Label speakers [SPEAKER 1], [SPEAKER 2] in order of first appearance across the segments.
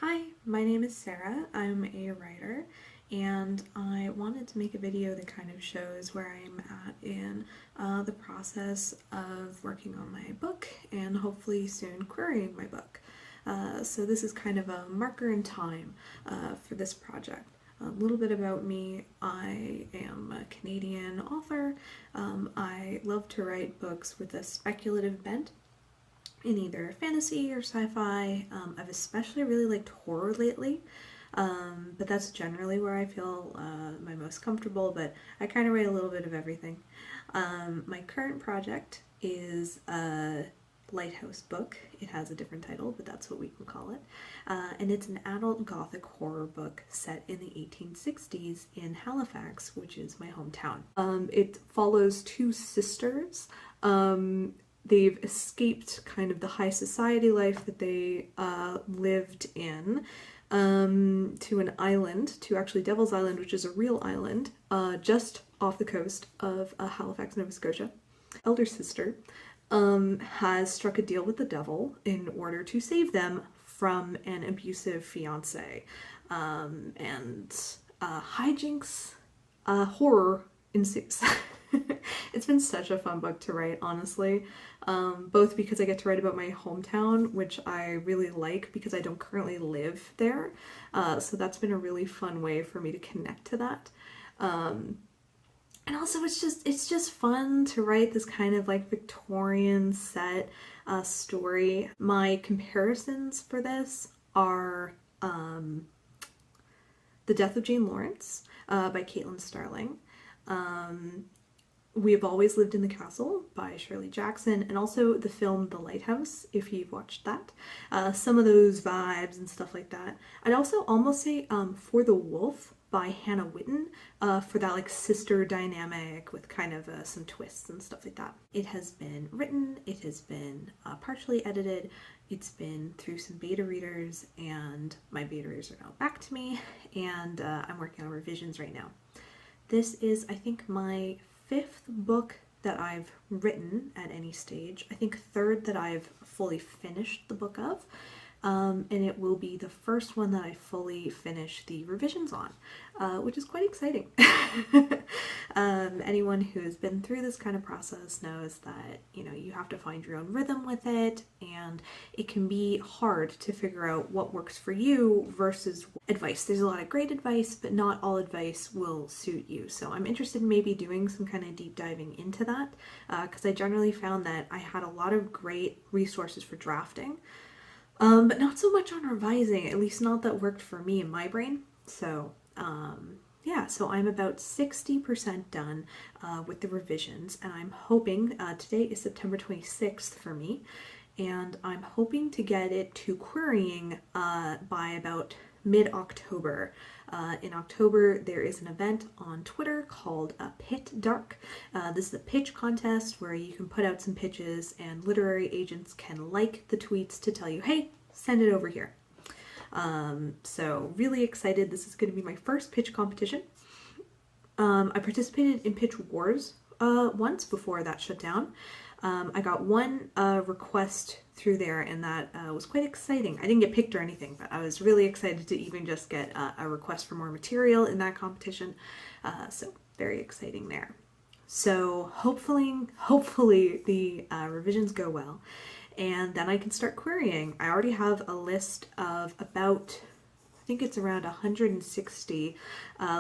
[SPEAKER 1] Hi, my name is Sarah. I'm a writer and I wanted to make a video that kind of shows where I'm at in the process of working on my book and hopefully soon querying my book. So this is kind of a marker in time for this project. A little bit about me. I am a Canadian author. I love to write books with a speculative bent in either fantasy or sci-fi. I've especially really liked horror lately, but that's generally where I feel my most comfortable, but I kind of write a little bit of everything. My current project is a Lighthouse book. It has a different title, but that's what we can call it. And it's an adult Gothic horror book set in the 1860s in Halifax, which is my hometown. It follows two sisters. They've escaped kind of the high society life that they lived in to an island, to actually Devil's Island, which is a real island just off the coast of Halifax, Nova Scotia. Elder sister has struck a deal with the devil in order to save them from an abusive fiance, and hijinks, horror ensues. It's been such a fun book to write, honestly, both because I get to write about my hometown, which I really like because I don't currently live there, so that's been a really fun way for me to connect to that. And also it's just fun to write this kind of like Victorian set story. My comparisons for this are The Death of Jane Lawrence by Caitlin Starling, We've Always Lived in the Castle by Shirley Jackson, and also the film The Lighthouse, if you've watched that. Some of those vibes and stuff like that. I'd also almost say For the Wolf by Hannah Witten, for that like sister dynamic with kind of some twists and stuff like that. It has been written, it has been partially edited, it's been through some beta readers, and my beta readers are now back to me, and I'm working on revisions right now. This is, I think, my 5th book that I've written at any stage. I think 3rd that I've fully finished the book of, and it will be the first one that I fully finish the revisions on, which is quite exciting. Anyone who has been through this kind of process knows that, you know, you have to find your own rhythm with it, and it can be hard to figure out what works for you versus advice. There's a lot of great advice, but not all advice will suit you. So I'm interested in maybe doing some kind of deep diving into that, because I generally found that I had a lot of great resources for drafting, but not so much on revising, at least not that worked for me in my brain. So yeah, so I'm about 60% done with the revisions, and I'm hoping, today is September 26th for me, and I'm hoping to get it to querying by about mid-October. In October, there is an event on Twitter called Pit Dark. This is a pitch contest where you can put out some pitches and literary agents can like the tweets to tell you, hey, send it over here. So really excited. This is going to be my first pitch competition. I participated in Pitch Wars once before that shut down. I got one request through there, and that was quite exciting. I didn't get picked or anything, but I was really excited to even just get a request for more material in that competition. So very exciting there. So hopefully the revisions go well, and then I can start querying. I already have a list of about, I think it's around 160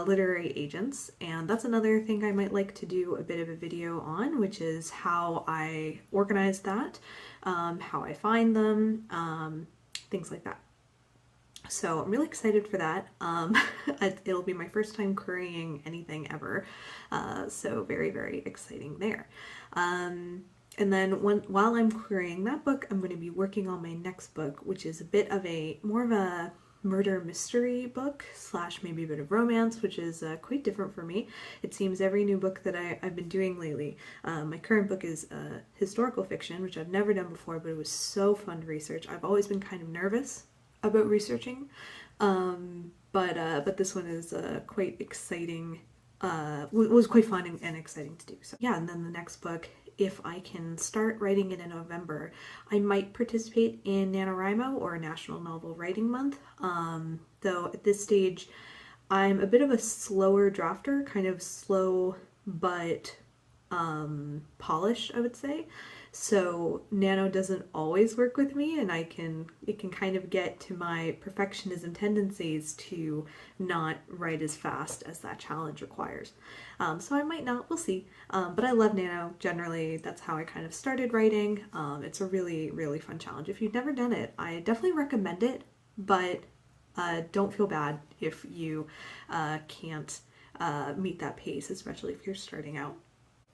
[SPEAKER 1] literary agents, and that's another thing I might like to do a bit of a video on, which is how I organize that, how I find them, things like that. So I'm really excited for that. It'll be my first time querying anything ever, so very, very exciting there. And then while I'm querying that book, I'm going to be working on my next book, which is a bit of more of a murder mystery book / maybe a bit of romance, which is quite different for me. It seems every new book that I've been doing lately. My current book is historical fiction, which I've never done before, but it was so fun to research. I've always been kind of nervous about researching, but this one is quite exciting. Was quite fun and exciting to do. So yeah, and then the next book if I can start writing it in November, I might participate in NaNoWriMo or National Novel Writing Month. Though at this stage, I'm a bit of a slower drafter, kind of slow but polished, I would say. So Nano doesn't always work with me, and it can kind of get to my perfectionism tendencies to not write as fast as that challenge requires. So I might not, we'll see. But I love Nano generally. That's how I kind of started writing. It's a really, really fun challenge. If you've never done it, I definitely recommend it, but don't feel bad if you can't meet that pace, especially if you're starting out.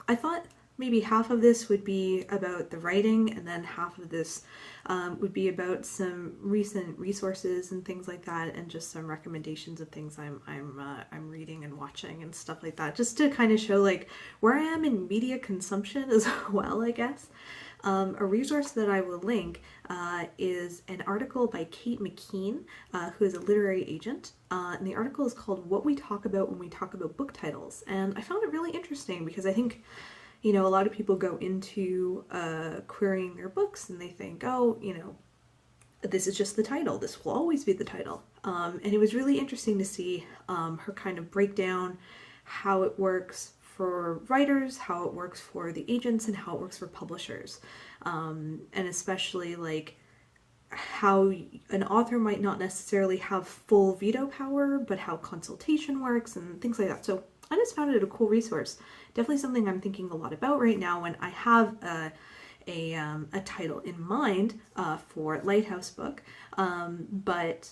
[SPEAKER 1] I thought maybe half of this would be about the writing, and then half of this would be about some recent resources and things like that, and just some recommendations of things I'm reading and watching and stuff like that, just to kind of show like where I am in media consumption as well, I guess. A resource that I will link is an article by Kate McKean, who is a literary agent. And the article is called What We Talk About When We Talk About Book Titles. And I found it really interesting because I think, a lot of people go into querying their books and they think, oh, this is just the title. This will always be the title. And it was really interesting to see her kind of break down how it works for writers, how it works for the agents, and how it works for publishers. And especially like how an author might not necessarily have full veto power, but how consultation works and things like that. So I just found it a cool resource. Definitely something I'm thinking a lot about right now when I have a title in mind for Lighthouse book, but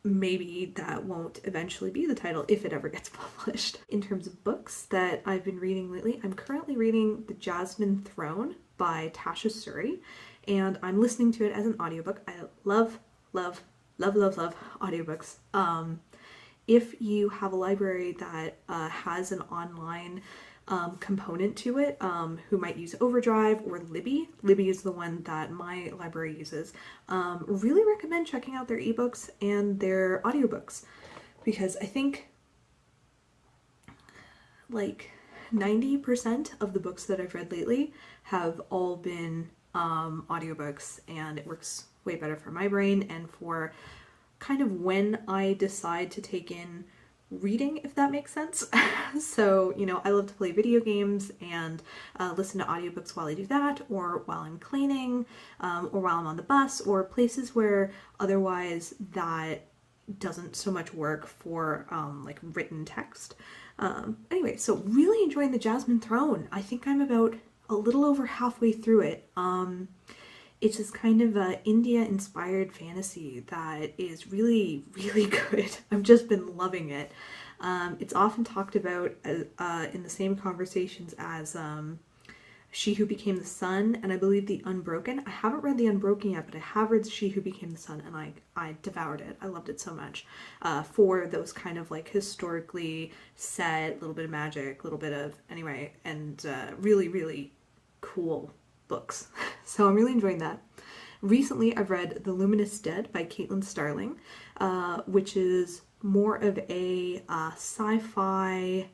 [SPEAKER 1] maybe that won't eventually be the title if it ever gets published. In terms of books that I've been reading lately, I'm currently reading The Jasmine Throne by Tasha Suri, and I'm listening to it as an audiobook. I love audiobooks. If you have a library that has an online component to it, who might use Overdrive or Libby. Libby is the one that my library uses. Really recommend checking out their ebooks and their audiobooks, because I think like 90% of the books that I've read lately have all been audiobooks, and it works way better for my brain and for kind of when I decide to take in reading, if that makes sense. So, I love to play video games and listen to audiobooks while I do that, or while I'm cleaning, or while I'm on the bus, or places where otherwise that doesn't so much work for like written text. Anyway, so really enjoying The Jasmine Throne. I think I'm about a little over halfway through it. It's just kind of a India-inspired fantasy that is really, really good. I've just been loving it. It's often talked about in the same conversations as She Who Became the Sun, and I believe The Unbroken. I haven't read The Unbroken yet, but I have read She Who Became the Sun, and I devoured it. I loved it so much. For those kind of like historically set, a little bit of magic, a little bit of, anyway, and really, really cool books. So I'm really enjoying that. Recently I've read The Luminous Dead by Caitlin Starling, which is more of a sci-fi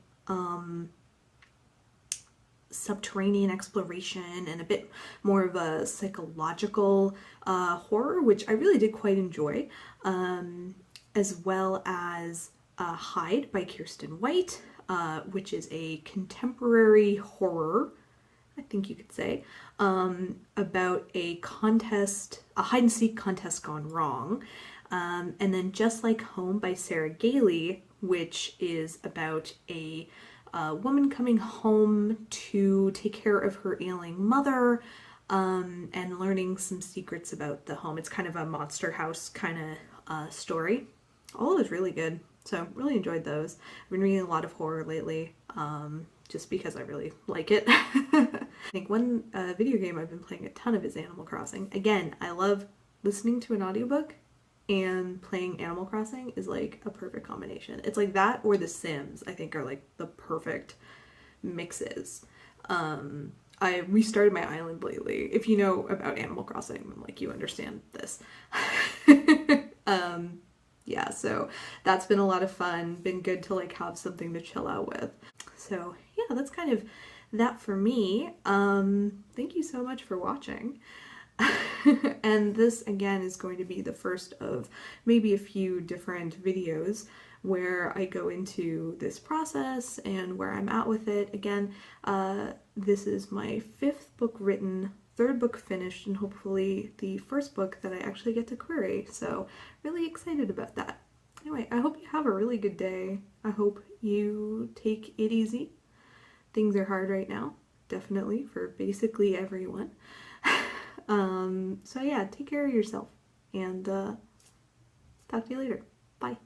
[SPEAKER 1] subterranean exploration and a bit more of a psychological horror, which I really did quite enjoy, as well as Hide by Kirsten White, which is a contemporary horror, I think you could say, about a hide-and-seek contest gone wrong. And then Just Like Home by Sarah Gailey, which is about a woman coming home to take care of her ailing mother, and learning some secrets about the home. It's kind of a monster house kind of story. All is really good. So really enjoyed those. I've been reading a lot of horror lately, just because I really like it. I think one video game I've been playing a ton of is Animal Crossing. Again, I love listening to an audiobook, and playing Animal Crossing is like a perfect combination. It's like that or The Sims, I think, are like the perfect mixes. I restarted my island lately. If you know about Animal Crossing, like, you understand this. Yeah, so that's been a lot of fun. Been good to like have something to chill out with. So yeah, that's kind of that for me. Thank you so much for watching. And this again is going to be the first of maybe a few different videos where I go into this process and where I'm at with it. Again, this is my 5th book written, 3rd book finished, and hopefully the 1st book that I actually get to query. So really excited about that. Anyway, I hope you have a really good day. I hope you take it easy. Things are hard right now, definitely, for basically everyone. So yeah, take care of yourself, and talk to you later. Bye.